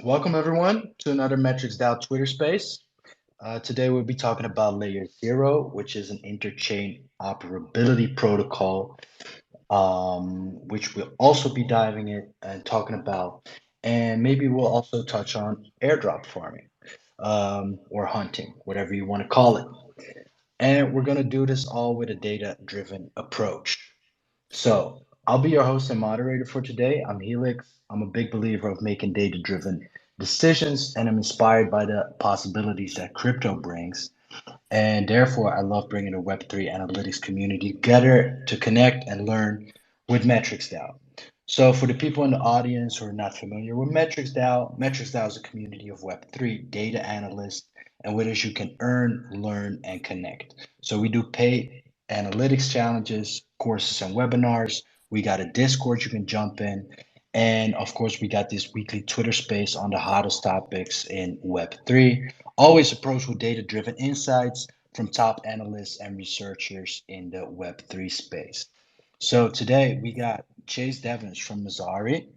Welcome everyone to another MetricsDAO Twitter space. Today we'll be talking about LayerZero, which is an interchain operability protocol, which we'll also be diving in and talking about. And maybe we'll also touch on airdrop farming, or hunting, whatever you want to call it. And we're going to do this all with a data-driven approach. So I'll be your host and moderator for today. I'm Helix. I'm a big believer of making data-driven decisions, and I'm inspired by the possibilities that crypto brings. And therefore, I love bringing the Web3 analytics community together to connect and learn with MetricsDAO. So for the people in the audience who are not familiar with MetricsDAO, MetricsDAO is a community of Web3 data analysts, and with us you can earn, learn, and connect. So we do paid analytics challenges, courses, and webinars. We got a Discord you can jump in. And of course, we got this weekly Twitter space on the hottest topics in Web3, always approached with data-driven insights from top analysts and researchers in the Web3 space. So today we got Chase Devins from Missouri.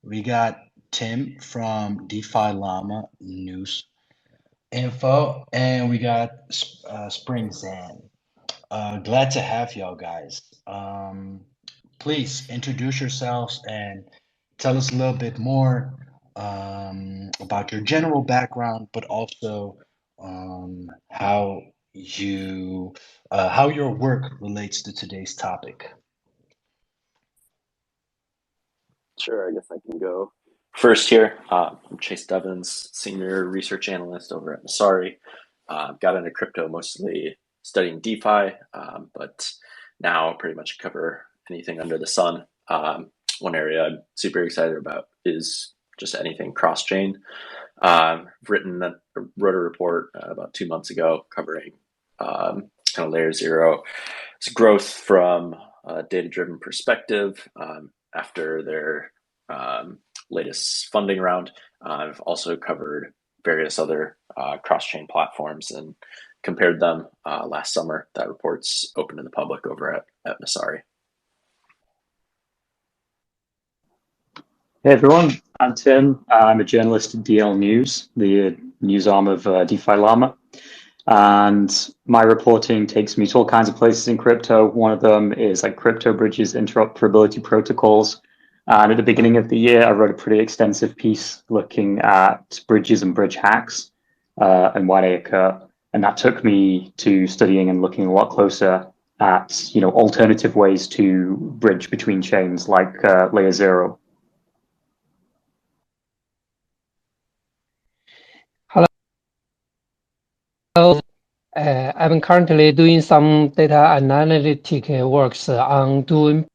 We got Tim from DeFi Llama News Info, and we got Spring Zan. Glad to have y'all guys. Please introduce yourselves and tell us a little bit more about your general background, but also how your work relates to today's topic. Sure, I guess I can go first here. I'm Chase Devins, Senior Research Analyst over at Masari. Got into crypto mostly studying DeFi, but now pretty much cover anything under the sun. One area I'm super excited about is just anything cross-chain. Wrote a report about 2 months ago covering kind of LayerZero growth from a data-driven perspective. After their latest funding round, I've also covered various other cross-chain platforms and compared them last summer. That report's open to the public over at Masari. Hey everyone, I'm Tim. I'm a journalist at DL News, the news arm of DeFi Llama. And my reporting takes me to all kinds of places in crypto. One of them is like crypto bridges, interoperability protocols. And at the beginning of the year, I wrote a pretty extensive piece looking at bridges and bridge hacks and why they occur. And that took me to studying and looking a lot closer at alternative ways to bridge between chains like LayerZero. Hello, I'm currently doing some data analytic works on doing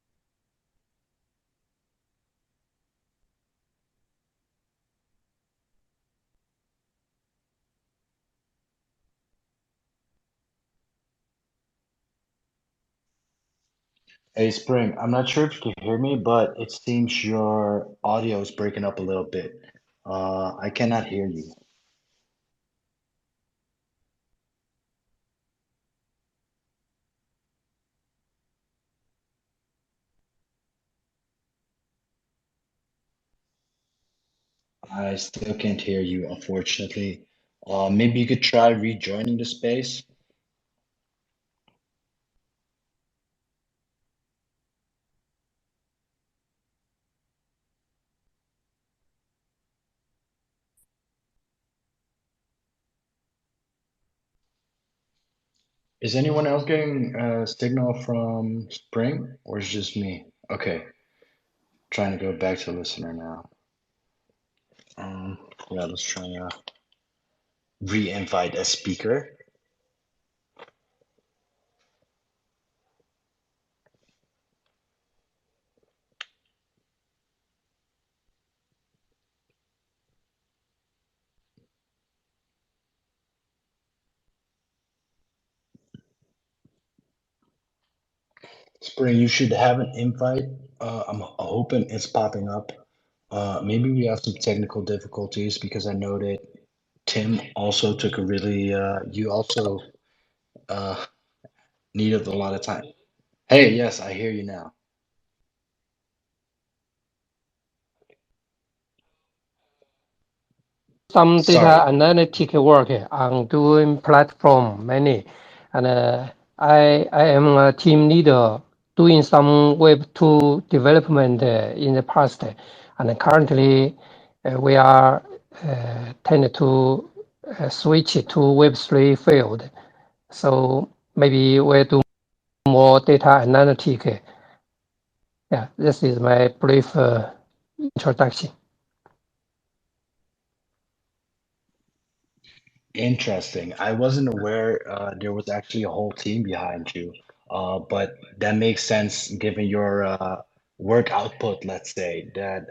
Hey Spring, I'm not sure if you can hear me, but it seems your audio is breaking up a little bit. I cannot hear you. I still can't hear you, unfortunately. Maybe you could try rejoining the space. Is anyone else getting a signal from Spring, or is it just me? Okay, trying to go back to listener now. Yeah, let's try to re-invite a speaker. Spring, you should have an invite. I'm hoping it's popping up. Maybe we have some technical difficulties because I know that Tim also took a really, you also uh, needed a lot of time. Hey, yes, I hear you now. some data Sorry. analytic work on doing platform many, and I am a team leader doing some Web2 development in the past, and currently we are tend to switch to Web3 field. So maybe we'll do more data analytic. Yeah, this is my brief introduction. Interesting. I wasn't aware there was actually a whole team behind you, but that makes sense given your work output, let's say, that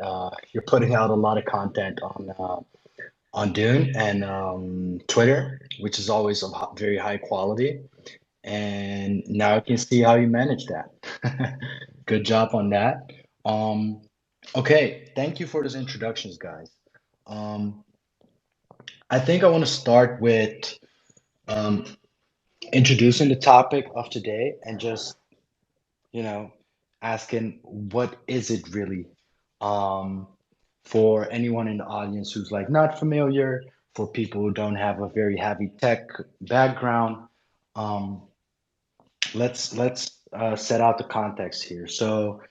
you're putting out a lot of content on Dune and Twitter, which is always of very high quality. And now I can see how you manage that. Good job on that. Um, okay, thank you for those introductions, guys. Um, I think I want to start with um, introducing the topic of today and just, you know, asking what is it really? Um, for anyone in the audience who's like not familiar, for people who don't have a very heavy tech background, um, let's set out the context here. So,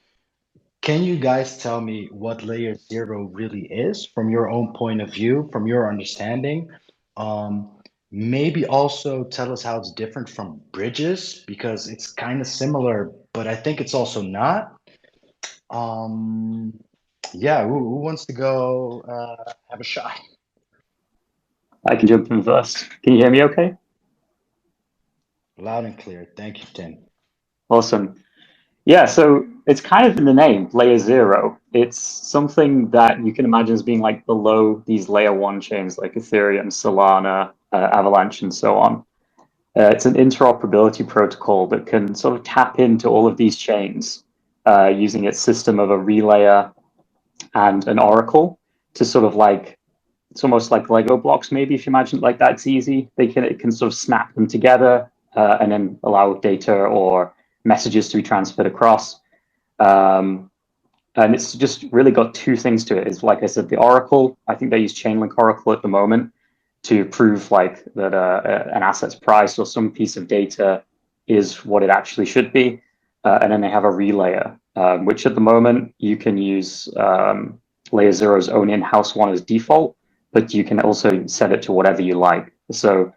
can you guys tell me what layer zero really is from your own point of view, from your understanding? Um, maybe also tell us how it's different from bridges because it's kind of similar, but I think it's also not. Um, yeah, who wants to go have a shot? I can jump in first. Can you hear me okay? Loud and clear. Thank you, Tim. Awesome. Yeah, so it's kind of in the name, LayerZero. It's something that you can imagine as being like below these layer one chains like Ethereum, Solana, Avalanche, and so on. It's an interoperability protocol that can sort of tap into all of these chains using its system of a relayer and an oracle to sort of like, it's almost like Lego blocks, maybe if you imagine it like that, it's easy. It can sort of snap them together and then allow data or messages to be transferred across. And it's just really got two things to it. It's like I said, the Oracle, I think they use Chainlink Oracle at the moment to prove like that an asset's price or some piece of data is what it actually should be. And then they have a relayer, which at the moment you can use LayerZero's own in-house one as default, but you can also set it to whatever you like. So,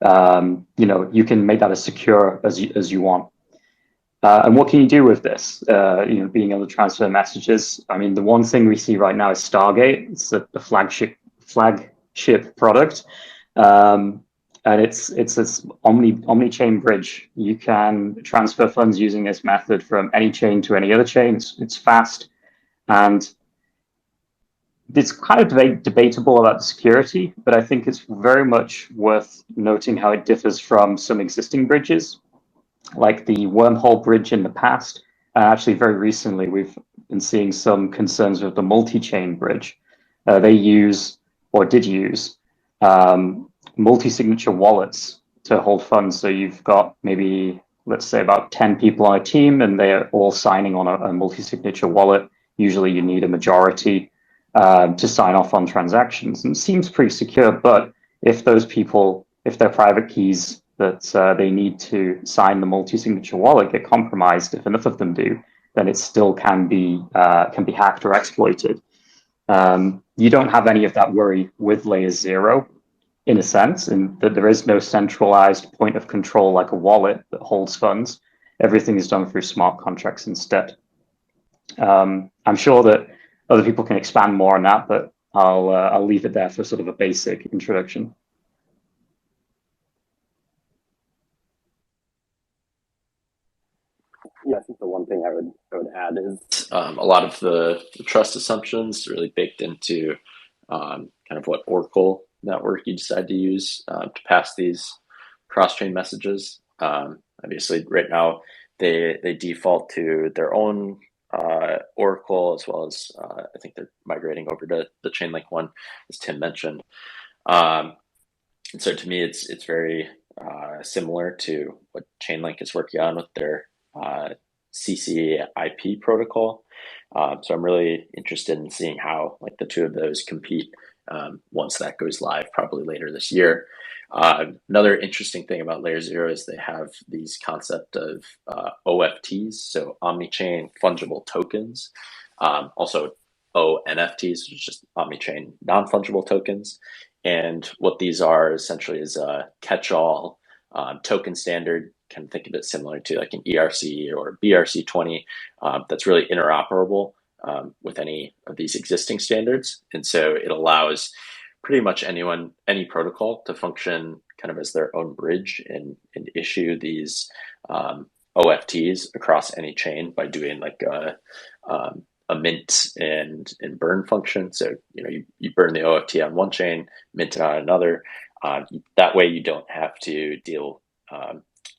you can make that as secure as you want. And what can you do with this? Being able to transfer messages. I mean, the one thing we see right now is Stargate. It's the flagship product, and it's this Omnichain bridge. You can transfer funds using this method from any chain to any other chain. It's fast, and it's kind of debatable about the security, but I think it's very much worth noting how it differs from some existing bridges, like the wormhole bridge in the past. Actually, very recently, we've been seeing some concerns with the multi-chain bridge. They use, or did use, multi-signature wallets to hold funds. So you've got maybe, let's say, about 10 people on a team, and they're all signing on a multi-signature wallet. Usually you need a majority to sign off on transactions. And it seems pretty secure, but if those people, if their private keys that they need to sign the multi-signature wallet get compromised, if enough of them do, then it still can be hacked or exploited. You don't have any of that worry with LayerZero, in a sense, in that there is no centralized point of control like a wallet that holds funds. Everything is done through smart contracts instead. I'm sure that other people can expand more on that, but I'll leave it there for sort of a basic introduction. Yeah, I think the one thing I would add is a lot of the trust assumptions really baked into kind of what Oracle network you decide to use to pass these cross-chain messages. Obviously, right now they default to their own Oracle, as well as I think they're migrating over to the Chainlink one, as Tim mentioned. And so to me, it's very similar to what Chainlink is working on with their CC/IP protocol. So I'm really interested in seeing how like the two of those compete once that goes live, probably later this year. Another interesting thing about LayerZero is they have these concept of OFTs, so Omnichain Fungible Tokens, also ONFTs, which is just Omnichain Non-Fungible Tokens. And what these are essentially is a catch-all token standard. Can think of it similar to like an ERC or BRC20 that's really interoperable with any of these existing standards. And so it allows pretty much anyone, any protocol to function kind of as their own bridge and issue these OFTs across any chain by doing like a mint and burn function. So, you burn the OFT on one chain, mint it on another. That way you don't have to deal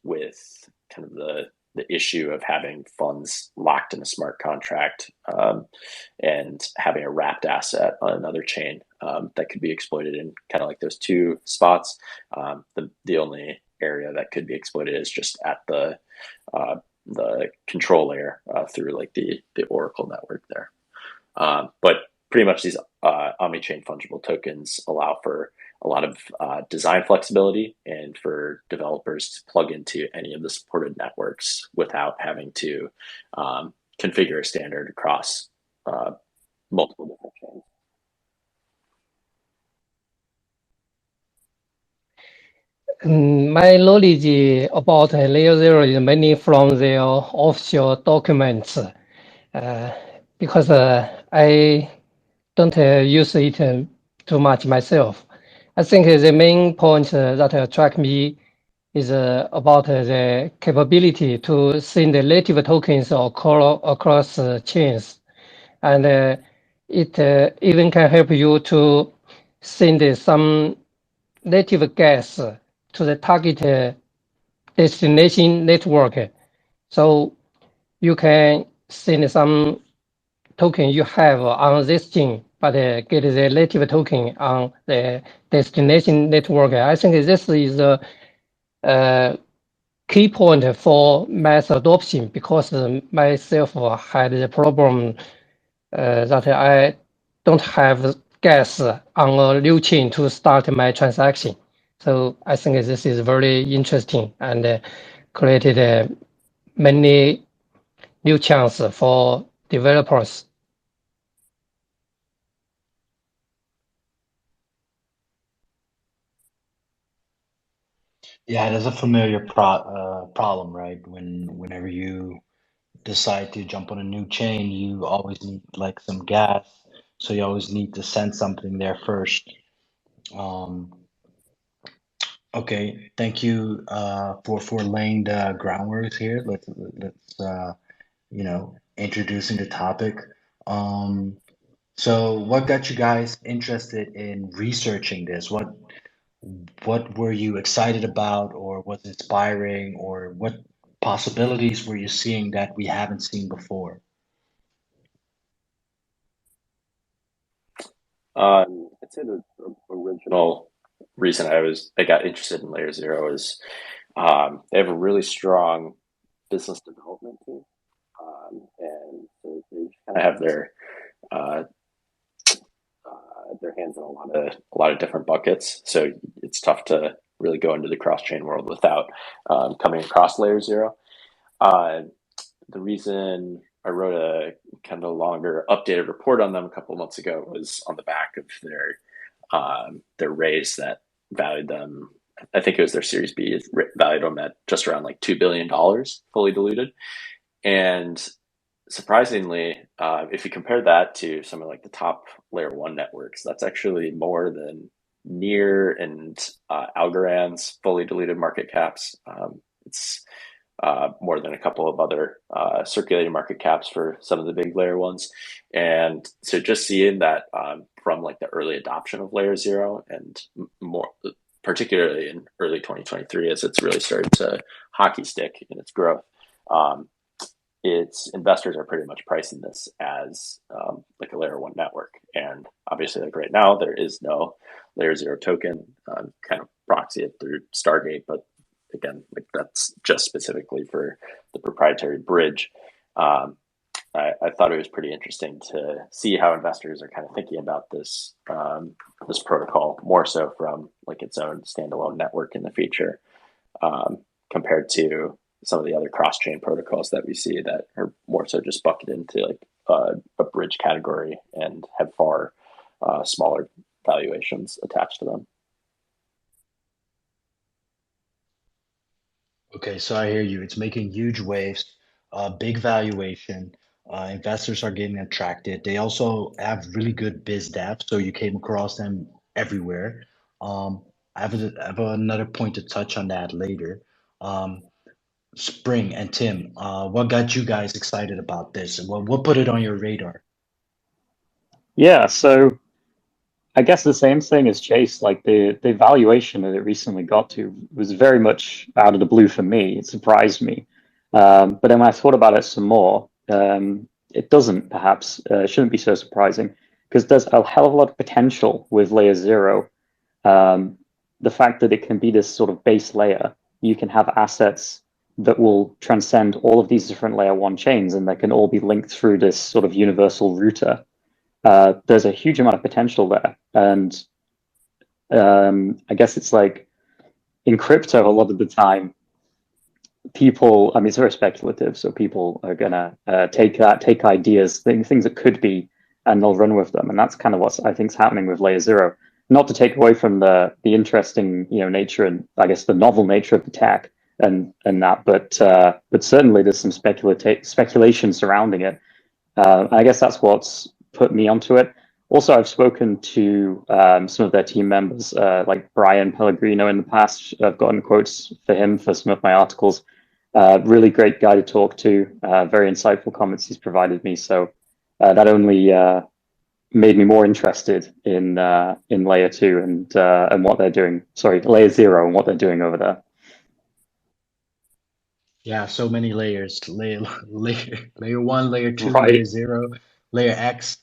with kind of the issue of having funds locked in a smart contract and having a wrapped asset on another chain that could be exploited in kind of like those two spots. The only area that could be exploited is just at the control layer through like the Oracle network there. But pretty much these Omnichain fungible tokens allow for a lot of design flexibility and for developers to plug into any of the supported networks without having to configure a standard across multiple different chains. My knowledge about LayerZero is mainly from their offshore documents because I don't use it too much myself. I think the main point that attract me is about the capability to send the native tokens across chains. And it even can help you to send some native gas to the target destination network. So you can send some token you have on this chain, but get the native token on the destination network. I think this is a key point for mass adoption because myself had the problem that I don't have gas on a new chain to start my transaction. So I think this is very interesting and created many new chances for developers. Yeah, it is a familiar problem, right? Whenever you decide to jump on a new chain, you always need like some gas, so you always need to send something there first. Okay, thank you for laying the groundwork here. Let's introducing the topic. So what got you guys interested in researching this? What were you excited about, or was inspiring, or what possibilities were you seeing that we haven't seen before? I'd say the original reason I got interested in LayerZero is they have a really strong business development team, and so they kind of have their hands in a lot of different buckets. So it's tough to really go into the cross-chain world without coming across LayerZero. The reason I wrote a kind of a longer updated report on them a couple of months ago was on the back of their raise that valued them. I think it was their Series B, valued them at just around like $2 billion fully diluted. And surprisingly, if you compare that to some of like the top layer one networks, that's actually more than Near and Algorand's fully diluted market caps. It's more than a couple of other circulating market caps for some of the big layer ones. And so just seeing that from like the early adoption of LayerZero and more particularly in early 2023 as it's really started to hockey stick in its growth, its investors are pretty much pricing this as like a layer one network. And obviously like right now there is no LayerZero token, kind of proxy it through Stargate, but again, like that's just specifically for the proprietary bridge. I thought it was pretty interesting to see how investors are kind of thinking about this this protocol more so from like its own standalone network in the future, compared to some of the other cross-chain protocols that we see that are more so just bucketed into like a bridge category and have far smaller valuations attached to them. Okay, so I hear you. It's making huge waves, big valuation. Investors are getting attracted. They also have really good biz dev, so you came across them everywhere. Um, I have another point to touch on that later. Um, Spring and Tim, what got you guys excited about this? And what put it on your radar? Yeah, so I guess the same thing as Chase, like the valuation that it recently got to was very much out of the blue for me. It surprised me. But then when I thought about it some more, it doesn't perhaps, shouldn't be so surprising because there's a hell of a lot of potential with LayerZero. Um, the fact that it can be this sort of base layer, you can have assets that will transcend all of these different layer one chains and that can all be linked through this sort of universal router. There's a huge amount of potential there. And I guess it's like in crypto, a lot of the time, people, I mean, it's very speculative. So people are going to take ideas, things that could be, and they'll run with them. And that's kind of what I think is happening with LayerZero. Not to take away from the interesting, nature and I guess the novel nature of the tech and that, but certainly there's some speculation surrounding it. I guess that's what's put me onto it. Also, I've spoken to some of their team members, like Brian Pellegrino in the past. I've gotten quotes for him for some of my articles. Really great guy to talk to. Very insightful comments he's provided me. So that only made me more interested in Layer 2 and what they're doing. Sorry, LayerZero and what they're doing over there. Yeah, so many layers. Layer one, layer two, layer Right. zero, layer X.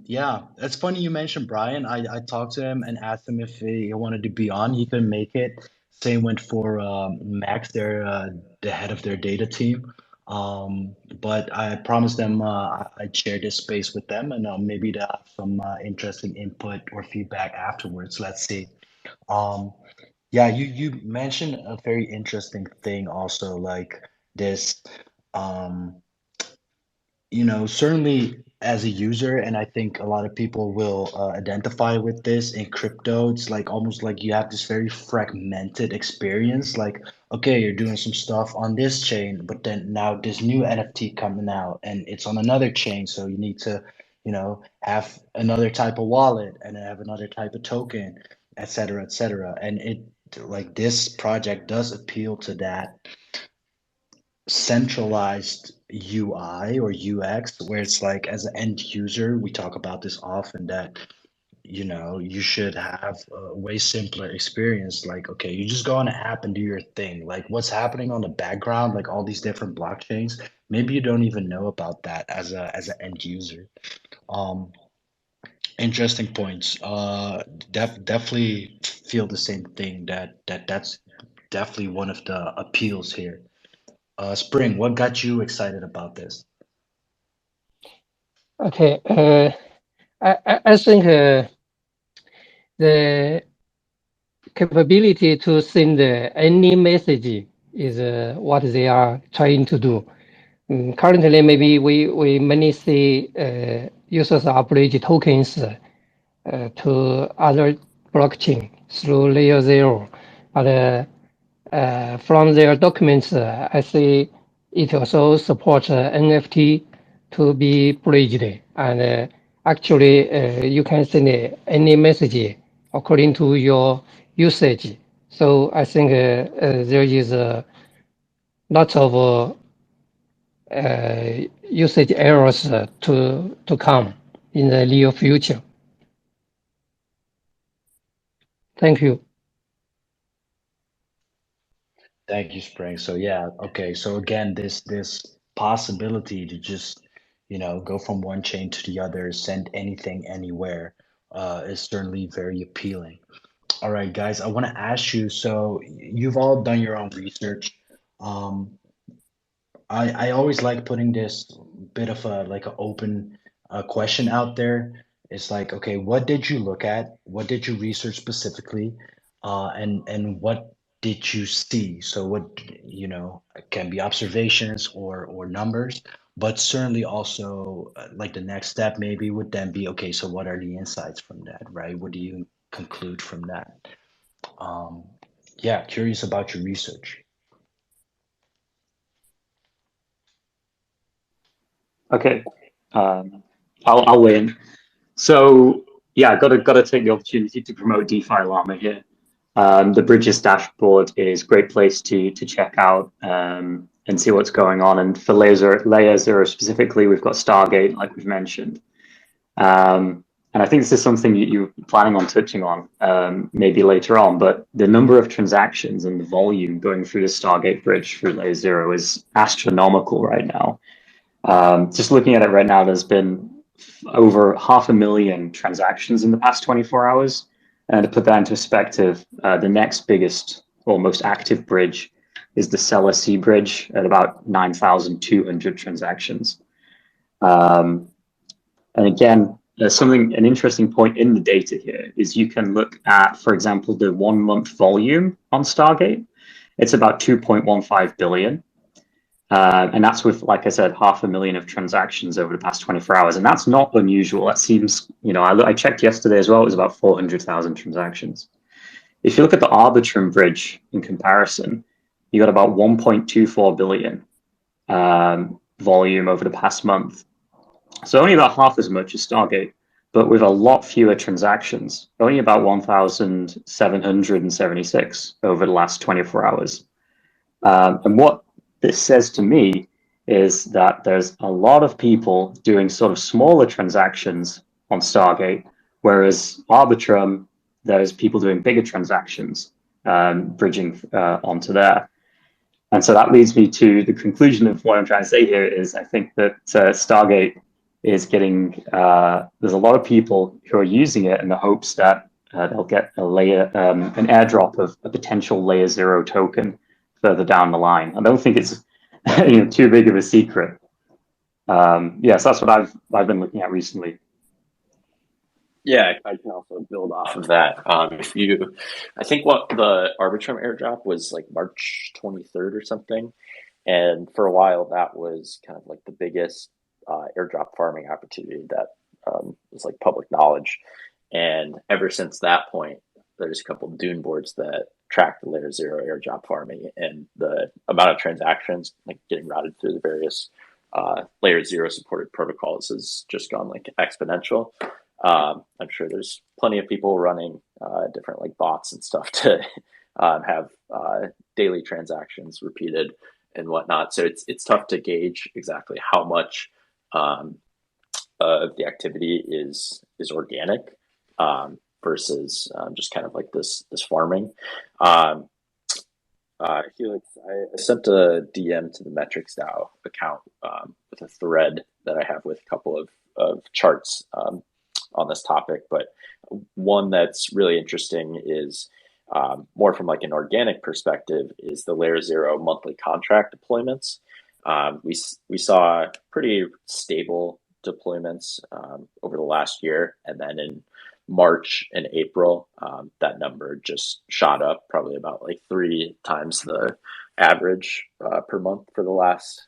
Yeah, it's funny you mentioned Brian. I talked to him and asked him if he wanted to be on. He couldn't make it. Same went for Max, the head of their data team. But I promised them I'd share this space with them and maybe to have some interesting input or feedback afterwards. Let's see. Um, yeah, you mentioned a very interesting thing also, like this, um, certainly as a user, and I think a lot of people will identify with this in crypto. It's like almost like you have this very fragmented experience. Like, okay, you're doing some stuff on this chain, but then now this new NFT coming out and it's on another chain, so you need to, have another type of wallet and have another type of token, et cetera, et cetera. And it like this project does appeal to that centralized UI or UX where it's like as an end user, we talk about this often that you should have a way simpler experience. Like, okay, you just go on an app and do your thing. Like what's happening on the background, like all these different blockchains, maybe you don't even know about that as an end user. Um, Interesting points. Definitely feel the same thing that's definitely one of the appeals here. Spring, what got you excited about this? Okay, I think the capability to send any message is what they are trying to do. Currently, maybe we mainly see users upload tokens to other blockchain through LayerZero, but from their documents, I see it also supports NFT to be bridged, and actually you can send any message according to your usage. So I think there is a lot of usage errors to come in the near future. Thank you. Thank you, Spring. So yeah, okay. So again, this possibility to just, go from one chain to the other, send anything anywhere, is certainly very appealing. All right, guys, I want to ask you, so you've all done your own research. Um, I always like putting this bit of a like an open question out there. It's like, okay, what did you look at? What did you research specifically? And what did you see? So what, you know, it can be observations or numbers, but certainly also like the next step maybe would then be, okay, so what are the insights from that, right? What do you conclude from that? Um, yeah, curious about your research. Okay, I'll weigh in. So yeah, got to take the opportunity to promote DeFi Llama here. The Bridges dashboard is a great place to check out and see what's going on. And for LayerZero specifically, we've got Stargate, like we've mentioned. And I think this is something you're planning on touching on maybe later on, but the number of transactions and the volume going through the Stargate bridge through LayerZero is astronomical right now. Just looking at it right now, there's been over 500,000 transactions in the past 24 hours. And to put that into perspective, the next biggest or most active bridge is the Seller C bridge at about 9,200 transactions. And again, there's an interesting point in the data here is you can look at, for example, the 1 month volume on Stargate. It's about 2.15 billion. And that's with, like I said, 500,000 of transactions over the past 24 hours. And that's not unusual. That seems, you know, I checked yesterday as well, it was about 400,000 transactions. If you look at the Arbitrum bridge in comparison, you got about 1.24 billion volume over the past month. So only about half as much as Stargate, but with a lot fewer transactions, only about 1,776 over the last 24 hours. And what this says to me is that there's a lot of people doing sort of smaller transactions on Stargate, whereas Arbitrum, there's people doing bigger transactions, bridging onto there. And so that leads me to the conclusion of what I'm trying to say here is I think that Stargate is getting, there's a lot of people who are using it in the hopes that they'll get an airdrop of a potential LayerZero token further down the line. I don't think it's too big of a secret. Yes, that's what I've been looking at recently. Yeah, I can also build off of that. I think what the Arbitrum airdrop was like March 23rd or something, and for a while that was kind of like the biggest airdrop farming opportunity that was like public knowledge. And ever since that point, there's a couple of Dune boards that track the LayerZero airdrop farming, and the amount of transactions like getting routed through the various LayerZero supported protocols has just gone like exponential. I'm sure there's plenty of people running different like bots and stuff to have daily transactions repeated and whatnot. So it's tough to gauge exactly how much of the activity is organic versus just kind of like this farming. Helix, I sent a DM to the MetricsDAO account with a thread that I have with a couple of charts on this topic, but one that's really interesting is more from like an organic perspective is the LayerZero monthly contract deployments. We saw pretty stable deployments over the last year, and then in March and April, that number just shot up, probably about like 3 times the average per month for the last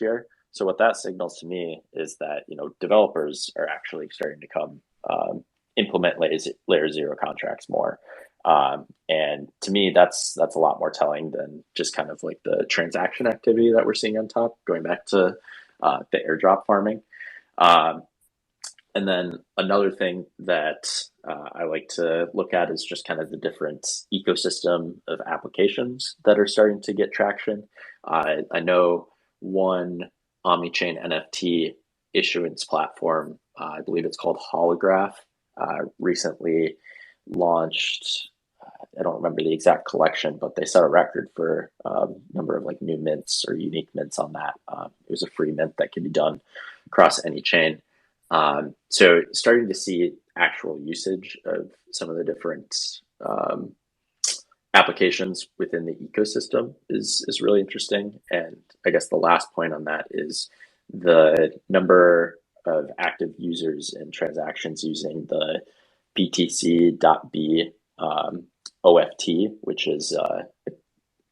year. So what that signals to me is that developers are actually starting to come implement LayerZero contracts more, and to me that's a lot more telling than just kind of like the transaction activity that we're seeing on top. Going back to the airdrop farming. And then another thing that I like to look at is just kind of the different ecosystem of applications that are starting to get traction. I know one Omnichain NFT issuance platform, I believe it's called Holograph, recently launched. I don't remember the exact collection, but they set a record for number of like new mints or unique mints on that. It was a free mint that could be done across any chain. So starting to see actual usage of some of the different applications within the ecosystem is really interesting. And I guess the last point on that is the number of active users and transactions using the BTC.B OFT, which is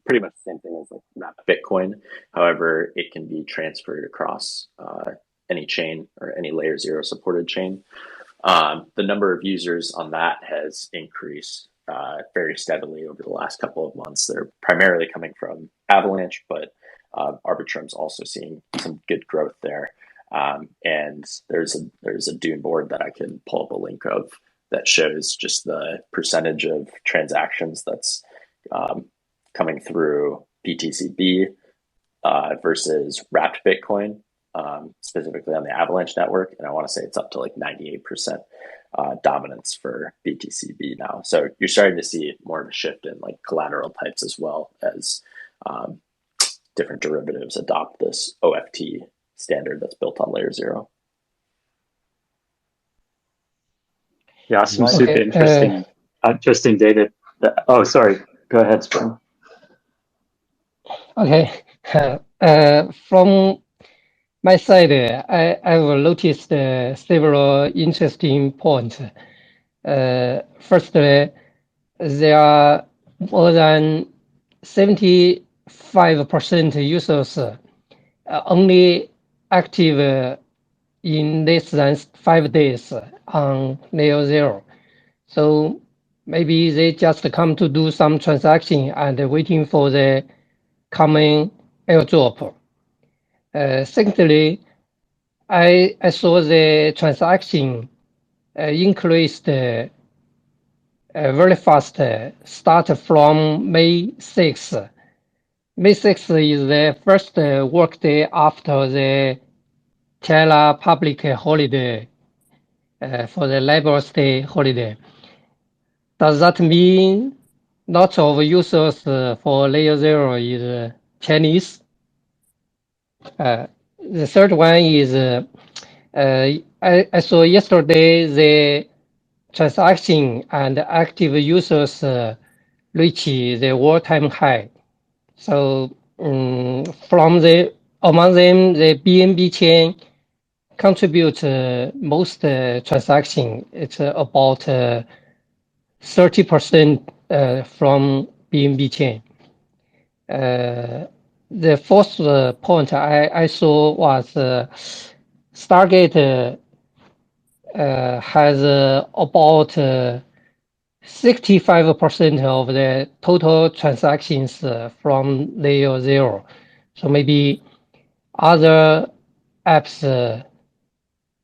pretty much the same thing as like wrapped Bitcoin. However, it can be transferred across any chain or any LayerZero supported chain. The number of users on that has increased very steadily over the last couple of months. They're primarily coming from Avalanche, but Arbitrum's also seeing some good growth there. And there's a Dune board that I can pull up a link of that shows just the percentage of transactions that's coming through BTCB versus wrapped Bitcoin. Specifically on the Avalanche network, and I want to say it's up to like 98% dominance for BTCB now. So you're starting to see more of a shift in like collateral types as well as different derivatives adopt this OFT standard that's built on LayerZero. Yeah, some super interesting data. Oh, sorry. Go ahead, Spring. Okay. From my side, I've noticed several interesting points. Firstly, there are more than 75% users only active in less than 5 days on LayerZero. So maybe they just come to do some transaction and waiting for the coming airdrop. Secondly, I saw the transaction increased very fast, start from May 6th. May 6th is the first work day after the China public holiday for the Labor Day holiday. Does that mean lots of users for LayerZero is Chinese? The third one is I saw yesterday the transaction and active users reach the all-time high. So among them, the BNB chain contributes most transaction. It's about 30% from BNB chain. The fourth point I saw was Stargate has about 65% of the total transactions from LayerZero. So maybe other apps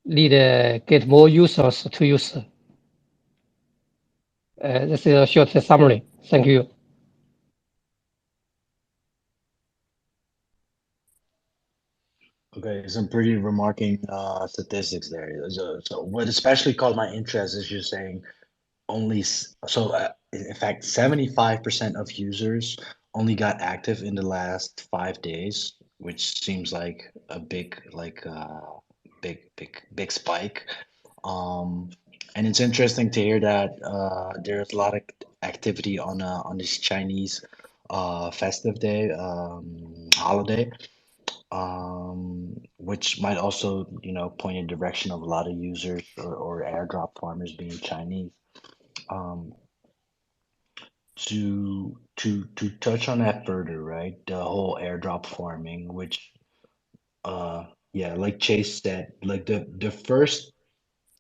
need get more users to use. This is a short summary. Thank you. Okay, some pretty remarking statistics there. So what especially caught my interest is you're saying in fact 75% of users only got active in the last 5 days, which seems like a big big spike. And it's interesting to hear that there's a lot of activity on this Chinese festive day holiday, which might also point in the direction of a lot of users or airdrop farmers being Chinese. To touch on that further, right? The whole airdrop farming, which yeah, like Chase said, like the first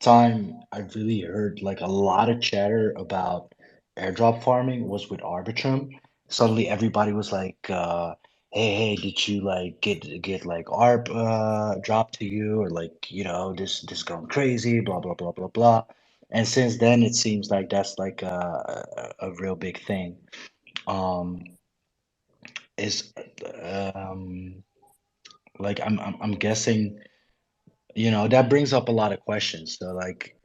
time I really heard like a lot of chatter about airdrop farming was with Arbitrum. Suddenly everybody was like, hey, did you like get like ARP dropped to you, or like this going crazy, blah blah blah blah blah. And since then it seems like that's like a real big thing. Um is like I'm guessing, that brings up a lot of questions. So like,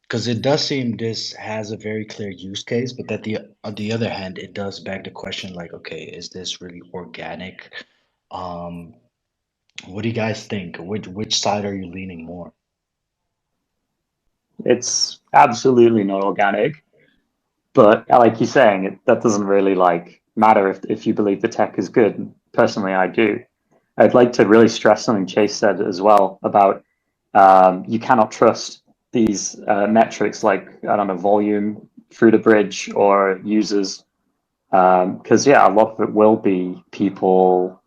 because it does seem this has a very clear use case, but that on the other hand, it does beg the question like, okay, is this really organic? Um, what do you guys think? Which side are you leaning more? It's absolutely not organic, But like you're saying, that doesn't really like matter if you believe the tech is good. Personally, I do. I'd like to really stress something Chase said as well about you cannot trust these metrics like, I don't know, volume through the bridge or users. Because, yeah, a lot of it will be people.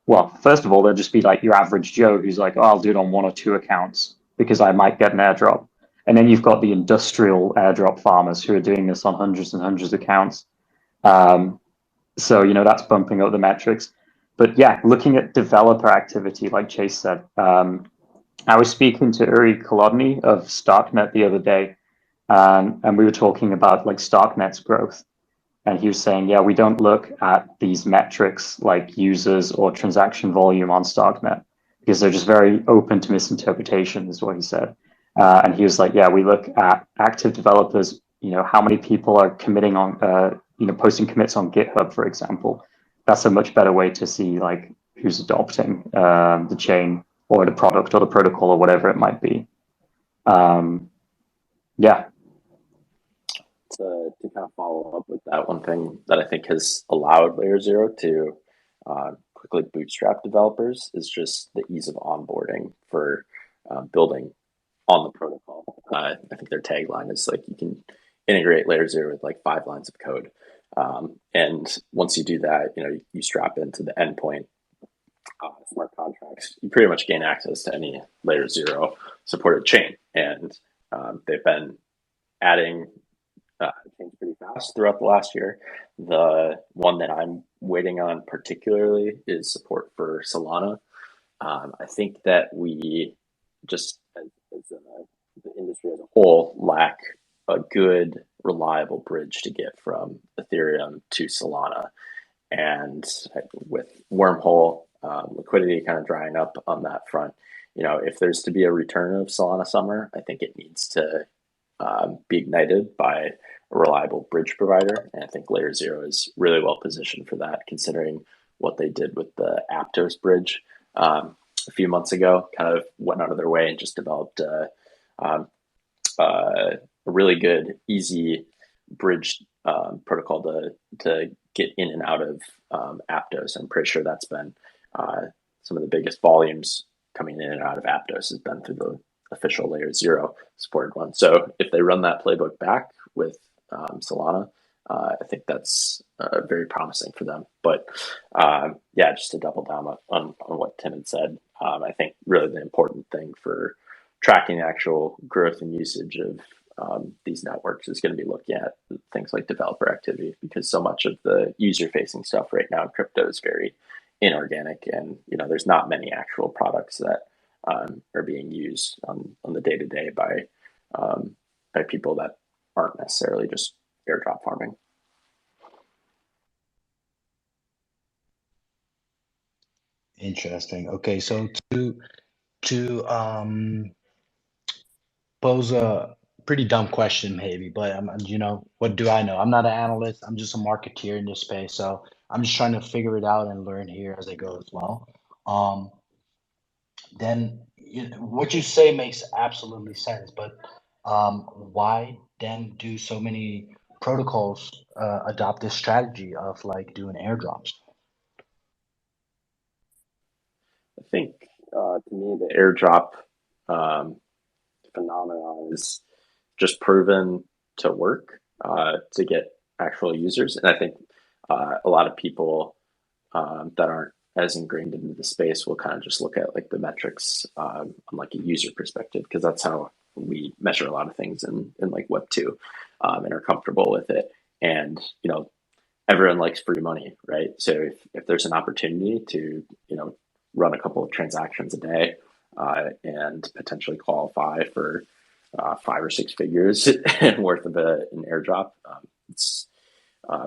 Well, first of all, they'll just be like your average Joe who's like, oh, I'll do it on one or two accounts because I might get an airdrop. And then you've got the industrial airdrop farmers who are doing this on hundreds and hundreds of accounts. So, that's bumping up the metrics. But yeah, looking at developer activity, like Chase said, I was speaking to Uri Kolodny of Starknet the other day, and we were talking about like Starknet's growth. And he was saying, yeah, we don't look at these metrics like users or transaction volume on Starknet because they're just very open to misinterpretation, is what he said. And he was like, yeah, we look at active developers, how many people are committing on, posting commits on GitHub, for example. That's a much better way to see like who's adopting the chain or the product or the protocol or whatever it might be. Yeah. To kind of follow up with that, one thing that I think has allowed LayerZero to quickly bootstrap developers is just the ease of onboarding for building on the protocol. I think their tagline is like you can integrate LayerZero with like 5 lines of code. And once you do that, you strap into the endpoint smart contracts, you pretty much gain access to any LayerZero supported chain. And they've been adding chains pretty fast throughout the last year. The one that I'm waiting on particularly is support for Solana. I think that we just, as the industry as a whole, lack a good, reliable bridge to get from Ethereum to Solana. And with Wormhole liquidity kind of drying up on that front, if there's to be a return of Solana Summer, I think it needs to be ignited by a reliable bridge provider. And I think LayerZero is really well positioned for that, considering what they did with the Aptos bridge a few months ago. Kind of went out of their way and just developed a really good, easy bridge protocol to get in and out of Aptos. I'm pretty sure that's been some of the biggest volumes coming in and out of Aptos has been through the official LayerZero supported one. So if they run that playbook back with Solana, I think that's very promising for them. But yeah, just to double down on what Tim had said, I think really the important thing for tracking the actual growth and usage of these networks is going to be looking at things like developer activity, because so much of the user-facing stuff right now in crypto is very inorganic, and there's not many actual products that are being used on the day-to-day by people that aren't necessarily just airdrop farming. Interesting. Okay, so to pose a pretty dumb question maybe, but what do I know? I'm not an analyst. I'm just a marketeer in this space, so I'm just trying to figure it out and learn here as I go as well. Then what you say makes absolutely sense, but why then do so many protocols adopt this strategy of like doing airdrops? I think to me the airdrop phenomenon is just proven to work to get actual users, and I think a lot of people that aren't as ingrained into the space will kind of just look at like the metrics on like a user perspective, because that's how we measure a lot of things in like Web2 and are comfortable with it. And everyone likes free money, right? So if there's an opportunity to run a couple of transactions a day and potentially qualify for 5 or 6 figures worth of an airdrop, it's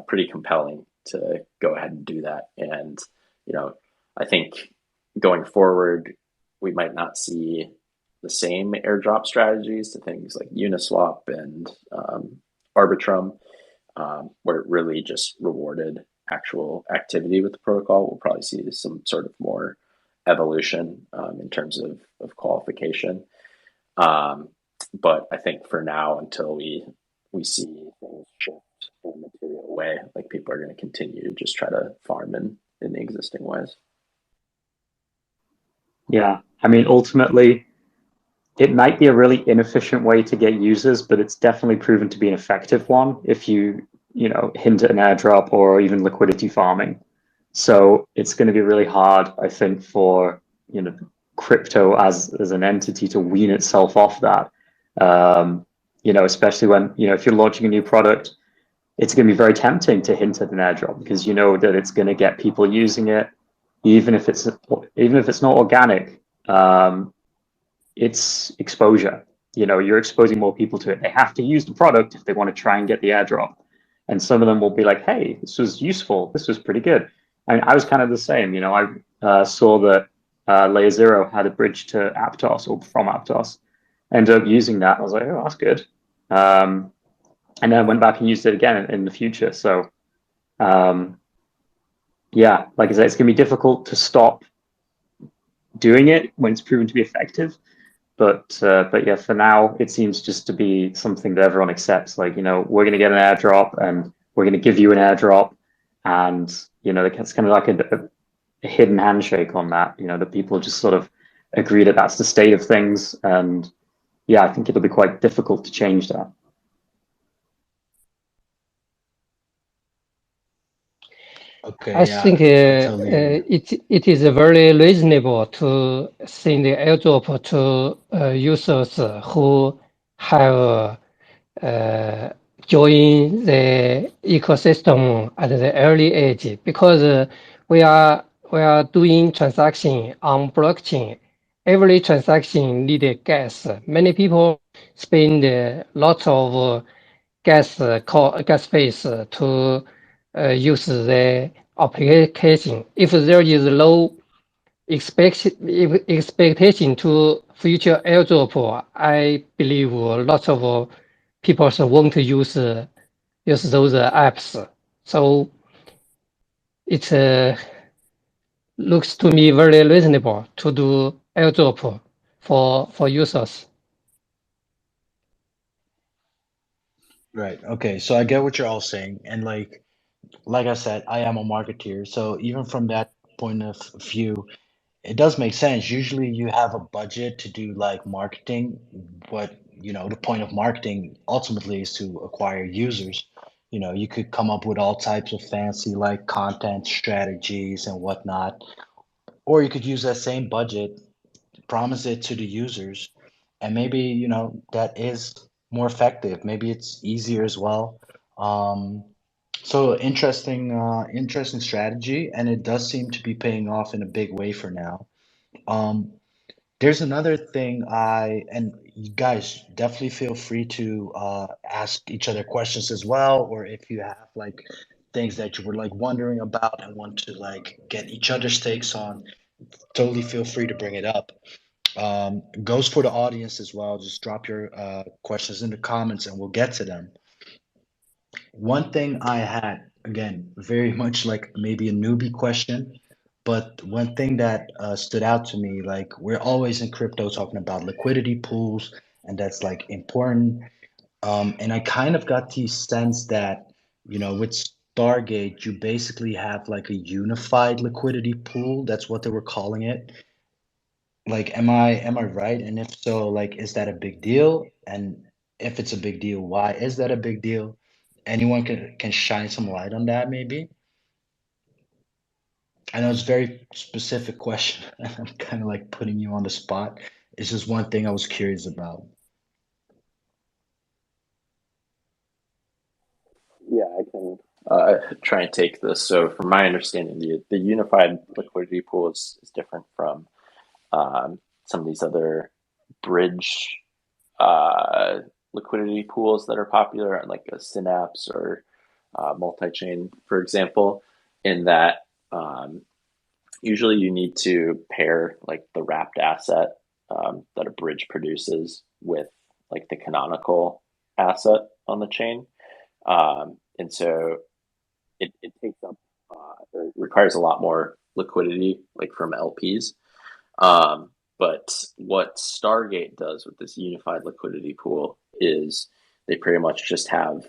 pretty compelling to go ahead and do that. And I think going forward, we might not see the same airdrop strategies to things like Uniswap and Arbitrum, where it really just rewarded actual activity with the protocol. We'll probably see some sort of more evolution in terms of qualification. But I think for now, until we see things shift away. Like people are going to continue to just try to farm in the existing ways. Yeah, I mean, ultimately, it might be a really inefficient way to get users, but it's definitely proven to be an effective one if you hint at an airdrop or even liquidity farming. So it's going to be really hard, I think, for crypto as an entity to wean itself off that. Especially when if you're launching a new product, it's going to be very tempting to hint at an airdrop because you know that it's going to get people using it, even if it's not organic. It's exposure. You're exposing more people to it. They have to use the product if they want to try and get the airdrop. And some of them will be like, hey, this was useful. This was pretty good. I mean, I was kind of the same. I saw that LayerZero had a bridge to Aptos or from Aptos. I ended up using that. I was like, oh, that's good. And then I went back and used it again in the future. So, yeah, like I said, it's going to be difficult to stop doing it when it's proven to be effective. But yeah, for now, it seems just to be something that everyone accepts. Like, we're going to get an airdrop and we're going to give you an airdrop. And, it's kind of like a hidden handshake on that, that people just sort of agree that that's the state of things. And yeah, I think it'll be quite difficult to change that. Okay, I yeah, think I totally agree. it is very reasonable to send the airdrop to users who have joined the ecosystem at the early age because we are doing transaction on blockchain. Every transaction need gas. Many people spend lots of gas space to use the application. If there is low expectation to future airdrop, I believe lots of people want to use those apps. So it looks to me very reasonable to do airdrop for users. Right. Okay. So I get what you're all saying. And like I said, I am a marketeer. So even from that point of view, it does make sense. Usually you have a budget to do like marketing, but the point of marketing ultimately is to acquire users. You could come up with all types of fancy like content strategies and whatnot, or you could use that same budget, promise it to the users, and maybe, that is more effective. Maybe it's easier as well. Um, so interesting strategy, and it does seem to be paying off in a big way for now. Um, there's another thing and you guys definitely feel free to ask each other questions as well, or if you have like things that you were like wondering about and want to like get each other's takes on, totally feel free to bring it up. Goes for the audience as well. Just drop your questions in the comments and we'll get to them. One thing I had, again, very much like maybe a newbie question, but one thing that stood out to me, like we're always in crypto talking about liquidity pools, and that's like important. And I kind of got the sense that, with Stargate, you basically have like a unified liquidity pool. That's what they were calling it. Like, am I right? And if so, like, is that a big deal? And if it's a big deal, why is that a big deal? Anyone can shine some light on that, maybe? I know it's a very specific question, and I'm kind of like putting you on the spot. It's just one thing I was curious about. Yeah, I can try and take this. So, from my understanding, the unified liquidity pool is different from some of these other bridge liquidity pools that are popular, like a Synapse or multi-chain, for example, in that usually you need to pair like the wrapped asset that a bridge produces with like the canonical asset on the chain. And so it takes up, it requires a lot more liquidity, like from LPs. But what Stargate does with this unified liquidity pool is they pretty much just have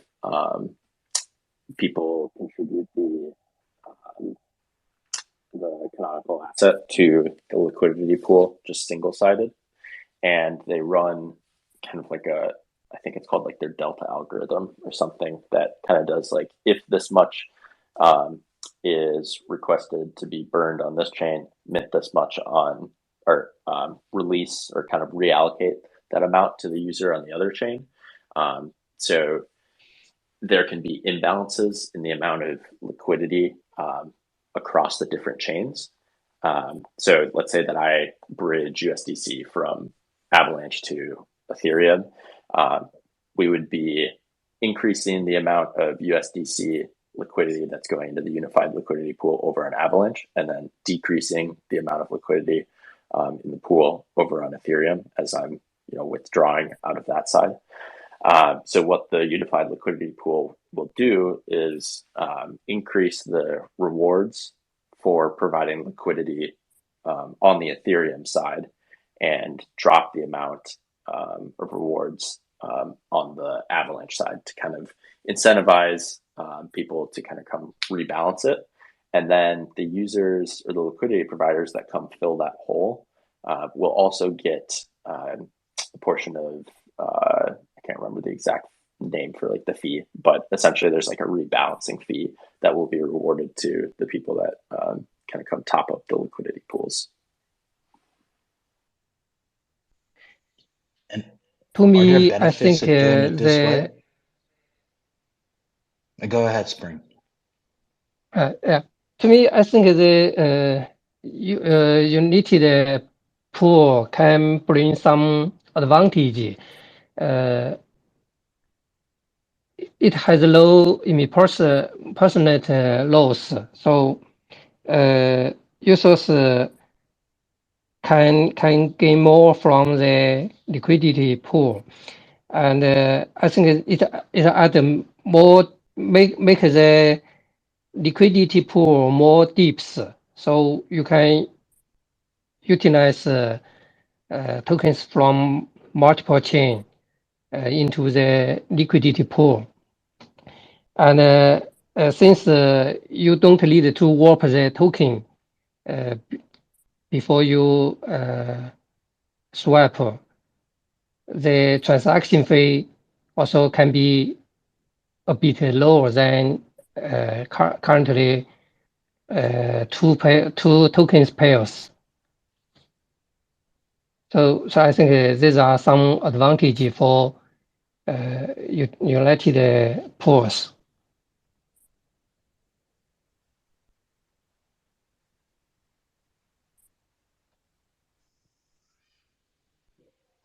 people contribute the canonical asset to the liquidity pool, just single-sided, and they run kind of like I think it's called like their delta algorithm or something that kind of does like, if this much is requested to be burned on this chain, mint this much on, or release or kind of reallocate that amount to the user on the other chain. So there can be imbalances in the amount of liquidity across the different chains. So let's say that I bridge USDC from Avalanche to Ethereum. We would be increasing the amount of USDC liquidity that's going into the unified liquidity pool over on Avalanche, and then decreasing the amount of liquidity in the pool over on Ethereum as I'm withdrawing out of that side. So what the unified liquidity pool will do is increase the rewards for providing liquidity on the Ethereum side, and drop the amount of rewards on the Avalanche side to kind of incentivize people to kind of come rebalance it. And then the users or the liquidity providers that come fill that hole will also get a portion of, I can't remember the exact name for like the fee, but essentially there's like a rebalancing fee that will be rewarded to the people that kind of come top up the liquidity pools. And to me, I think way? Go ahead, Spring. Yeah. To me, I think the united pool can bring some advantage. It has low impersonate loss, so users can gain more from the liquidity pool, and I think it add more make the liquidity pool more deeps, so you can utilize tokens from multiple chain into the liquidity pool. And since you don't need to warp the token before you swap, the transaction fee also can be a bit lower than currently two tokens pairs. So I think these are some advantage for united pools.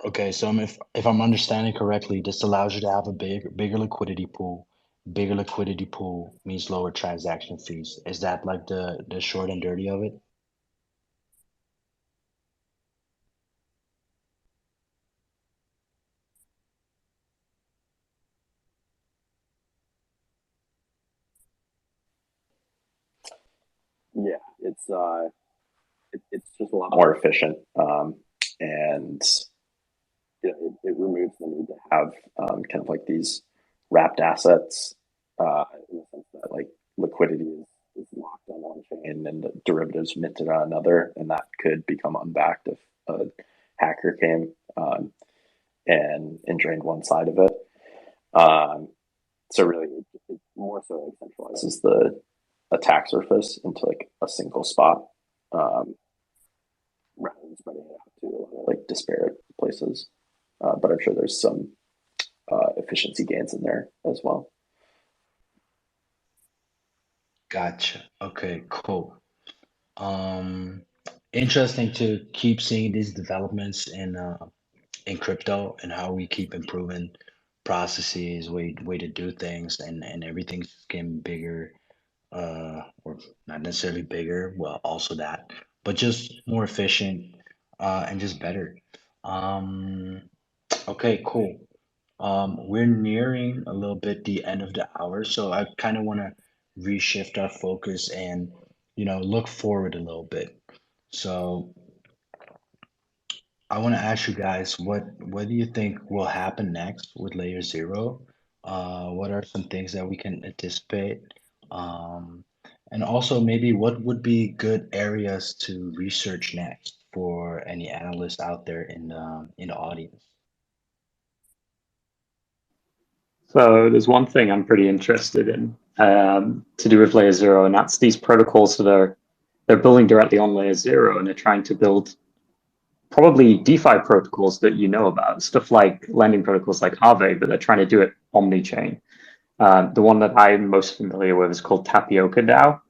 Okay, so if I'm understanding correctly, this allows you to have a bigger liquidity pool. Bigger liquidity pool means lower transaction fees. Is that like the short and dirty of it? Yeah, it's just a lot more efficient, and it removes the need to have kind of like these wrapped assets in the sense that like liquidity is locked on one chain and the derivatives minted on another, and that could become unbacked if a hacker came and drained one side of it. So really, it more so like centralizes the attack surface into like a single spot, rather than spreading it out to like disparate places. But I'm sure there's some efficiency gains in there as well. Gotcha. Okay, cool. Interesting to keep seeing these developments in crypto, and how we keep improving processes, way to do things, and everything's getting bigger, or not necessarily bigger, well, also that, but just more efficient, and just better. Um, okay, cool. We're nearing a little bit the end of the hour, so I kind of want to reshift our focus and, look forward a little bit. So I want to ask you guys, what do you think will happen next with LayerZero? What are some things that we can anticipate? And also maybe what would be good areas to research next for any analysts out there in the audience? So there's one thing I'm pretty interested in to do with LayerZero, and that's these protocols that they're building directly on LayerZero, and they're trying to build probably DeFi protocols that you know about, stuff like lending protocols like Aave, but they're trying to do it Omnichain. The one that I'm most familiar with is called Tapioca DAO.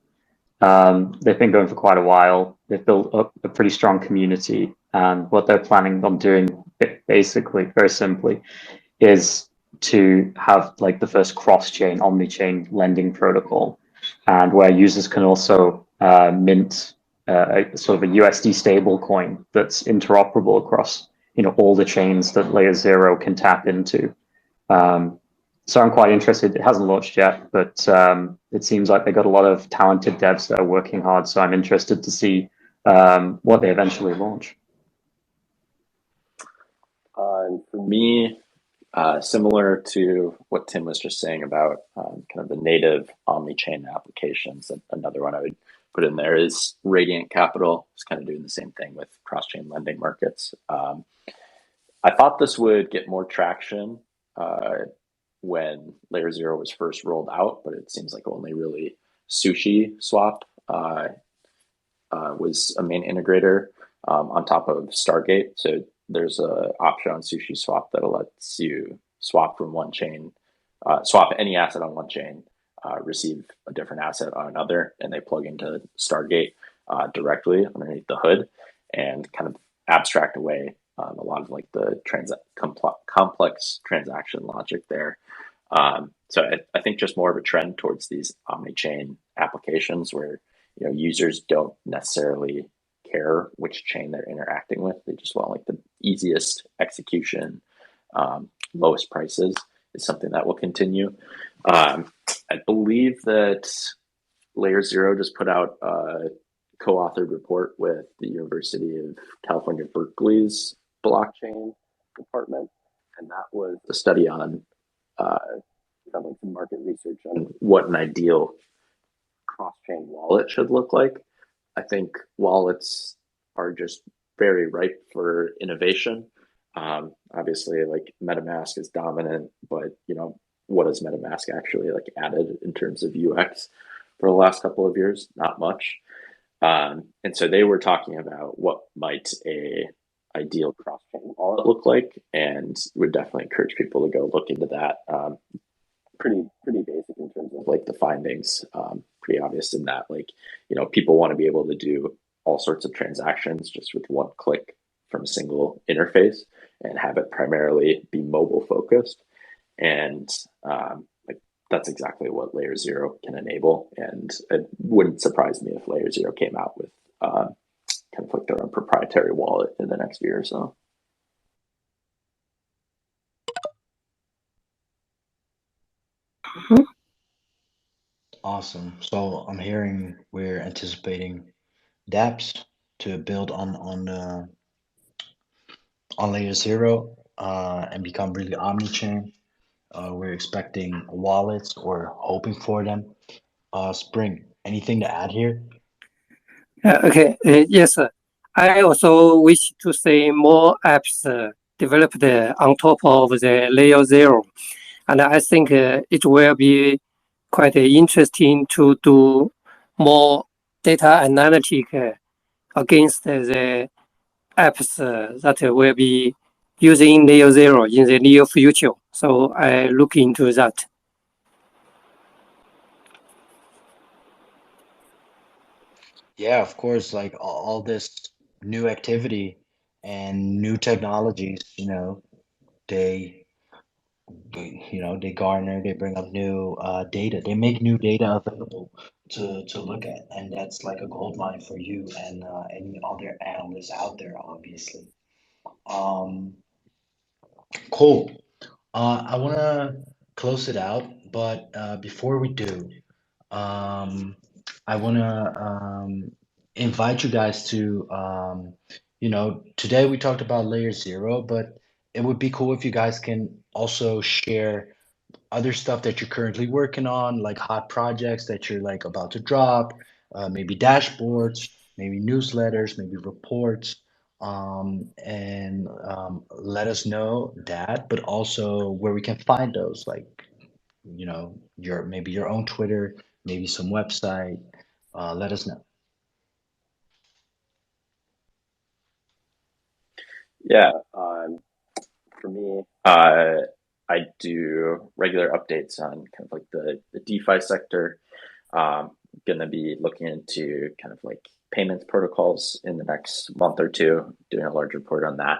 They've been going for quite a while. They've built up a pretty strong community, and what they're planning on doing, basically, very simply, is to have like the first cross-chain, omni-chain lending protocol, and where users can also mint sort of a USD stable coin that's interoperable across all the chains that LayerZero can tap into. So I'm quite interested. It hasn't launched yet, but it seems like they got a lot of talented devs that are working hard. So I'm interested to see what they eventually launch. For me, similar to what Tim was just saying about kind of the native omni-chain applications, another one I would put in there is Radiant Capital. It's kind of doing the same thing with cross-chain lending markets. I thought this would get more traction when LayerZero was first rolled out, but it seems like only really Sushi Swap was a main integrator on top of Stargate. So there's an option on Sushi Swap that lets you swap from one chain, swap any asset on one chain, receive a different asset on another, and they plug into Stargate directly underneath the hood and kind of abstract away a lot of like the complex transaction logic there. So I think just more of a trend towards these omni-chain applications where users don't necessarily care which chain they're interacting with. They just want like the easiest execution, lowest prices is something that will continue. I believe that LayerZero just put out a co-authored report with the University of California, Berkeley's blockchain department, and that was a study on some market research on what an ideal cross-chain wallet should look like. I think wallets are just very ripe for innovation. Obviously, like MetaMask is dominant, but what has MetaMask actually like added in terms of UX for the last couple of years? Not much. And so they were talking about what might a ideal cross-chain wallet look like, and would definitely encourage people to go look into that. Pretty basic in terms of like the findings. Pretty obvious in that people want to be able to do all sorts of transactions just with one click from a single interface and have it primarily be mobile focused. And that's exactly what LayerZero can enable. And it wouldn't surprise me if LayerZero came out with kind of like their own proprietary wallet in the next year or so. Awesome. So I'm hearing we're anticipating dApps to build on LayerZero and become really omni-chain. We're expecting wallets or hoping for them. Spring, anything to add here? Okay. Yes, sir. I also wish to see more apps developed on top of the LayerZero, and I think it will be quite interesting to do more data analytic against the apps that will be using LayerZero in the near future. So I look into that. Yeah, of course, like all this new activity and new technologies, they they garner, they bring up new data, they make new data available to look at, and that's like a gold mine for you and any other analysts out there, obviously. Um, cool. I want to close it out, but before we do, I want to invite you guys to, today we talked about LayerZero, but it would be cool if you guys can also share other stuff that you're currently working on, like hot projects that you're like about to drop, maybe dashboards, maybe newsletters, maybe reports, and let us know that, but also where we can find those, like, maybe your own Twitter, maybe some website. Let us know. Yeah, for me, I do regular updates on kind of like the DeFi sector. Going to be looking into kind of like payments protocols in the next month or two, doing a large report on that.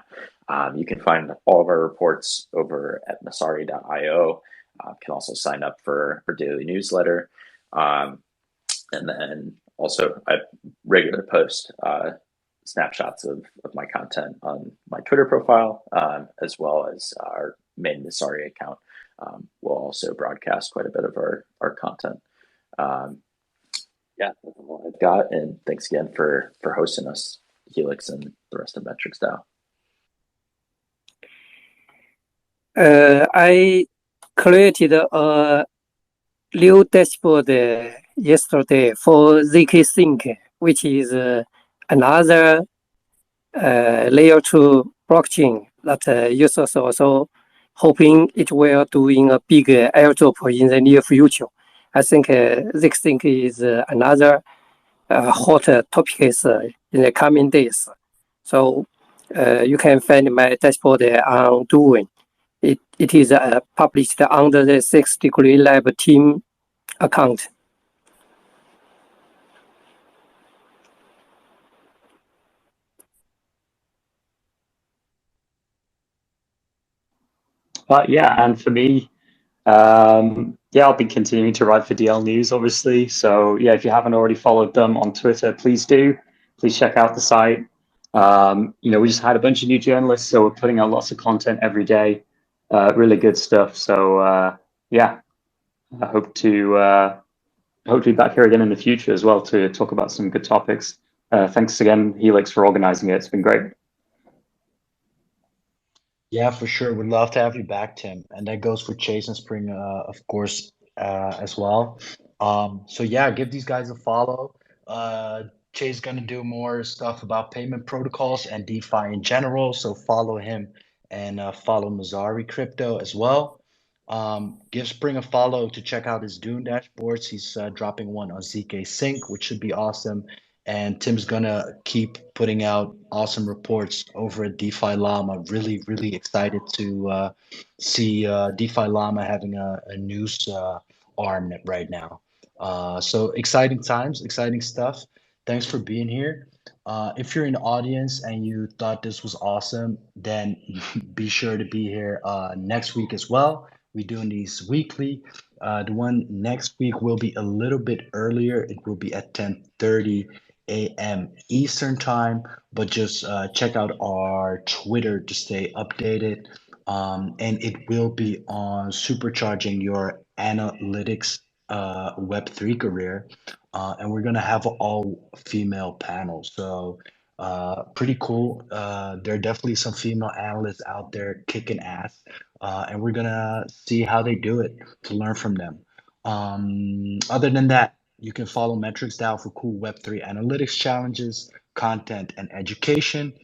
You can find all of our reports over at masari.io. Can also sign up for our daily newsletter. And then also I regular post snapshots of my content on my Twitter profile, as well as our main Masari account. We'll also broadcast quite a bit of our content. Yeah, that's all I've got. And thanks again for hosting us, Helix, and the rest of MetricsDAO. I created a new dashboard yesterday for ZK Sync, which is another layer 2 blockchain that users also hoping it will doing a big airdrop in the near future. I think ZK Sync is another hot topic in the coming days. So you can find my dashboard on Doing. It is published under the 6 Degree Lab team account. Yeah, and for me, yeah, I'll be continuing to write for DL News, obviously. So yeah, if you haven't already followed them on Twitter, please do. Please check out the site. We just had a bunch of new journalists, so we're putting out lots of content every day. Really good stuff. So yeah, I hope to be back here again in the future as well to talk about some good topics. Thanks again, Helix, for organizing it. It's been great. Yeah, for sure. We'd love to have you back, Tim. And that goes for Chase and Spring, of course, as well. So yeah, give these guys a follow. Chase is gonna do more stuff about payment protocols and DeFi in general. So follow him and follow Mazari Crypto as well. Give Spring a follow to check out his Dune dashboards. He's dropping one on ZK Sync, which should be awesome. And Tim's gonna keep putting out awesome reports over at DeFi Llama. Really, really excited to see DeFi Llama having a news arm right now. So exciting times, exciting stuff. Thanks for being here. If you're in the audience and you thought this was awesome, then be sure to be here next week as well. We're doing these weekly. The one next week will be a little bit earlier. It will be at 10:30 a.m. Eastern time, but just check out our Twitter to stay updated. And it will be on supercharging your analytics Web3 career. And we're gonna have an all-female panel. So pretty cool. There are definitely some female analysts out there kicking ass. And we're gonna see how they do it to learn from them. Other than that, you can follow MetricsDAO for cool Web3 analytics challenges, content, and education.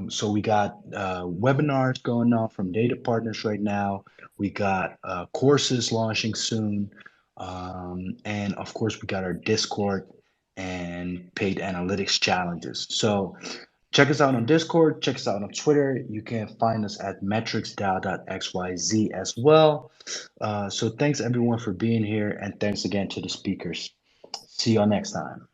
So we got webinars going on from data partners right now. We got courses launching soon. And of course, we got our Discord and paid analytics challenges. So check us out on Discord, check us out on Twitter. You can find us at metricsdao.xyz as well. So thanks everyone for being here, and thanks again to the speakers. See y'all next time.